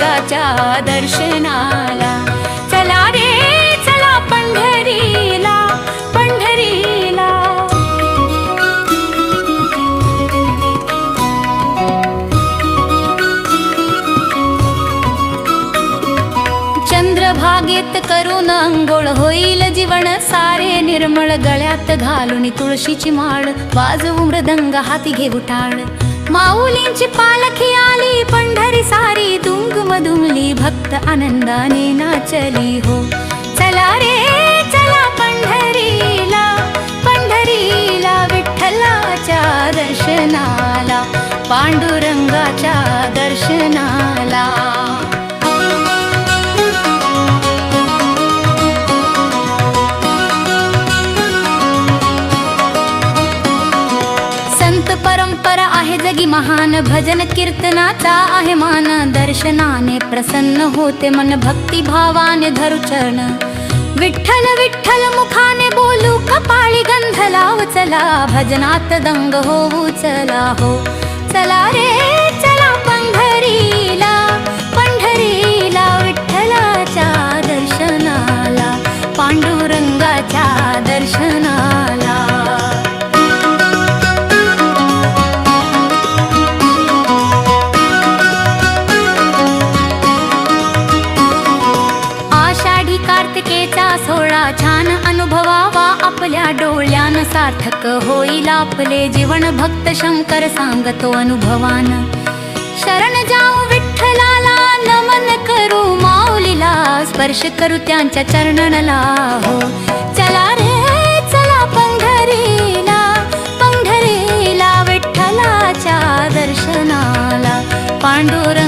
पांडुरंगाच्या दर्शनाला. चला रे चला पंढरीला पंढरीला. चंद्रभागेत करून अंघोळ होईल जीवन सारे निर्मळ. गळ्यात घालून तुळशीची माळ वाजवू मृदंग हाती घेऊ टाळ. माऊलींची पालखी आली पंढरी सारी दुमदुमली भक्त आनंदाने नाचली हो. चला रे चला पंढरीला पंढरीला विठ्ठलाच्या दर्शनाला पांडुरंगाच्या दर्शनाला. परंपरा आहे जगी महान भजन कीर्तनाचा आहे मान. दर्शनाने प्रसन्न होते मन भक्ती भावाने धरू चरण. विठ्ठल विठ्ठल मुखाने बोलू कपाळी गंध लाव. चला भजनात दंग होऊ चला हो. चला रे चला पंढरीला पंढरीला विठ्ठलाच्या दर्शनाला पांडुरंगाच्या दर्शनाला. कार्तिकेचा सोहळा छान अनुभवावा आपल्या डोळ्यान. सार्थक होईल आपले जीवन भक्त शंकर सांगतो अनुभवान. शरण जाऊ विठ्ठलाला नमन करू माऊलीला स्पर्श करू त्यांच्या चरणाला हो. चला रे चला पंढरीला पंढरीला विठ्ठलाच्या दर्शनाला पांडुरंगाच्या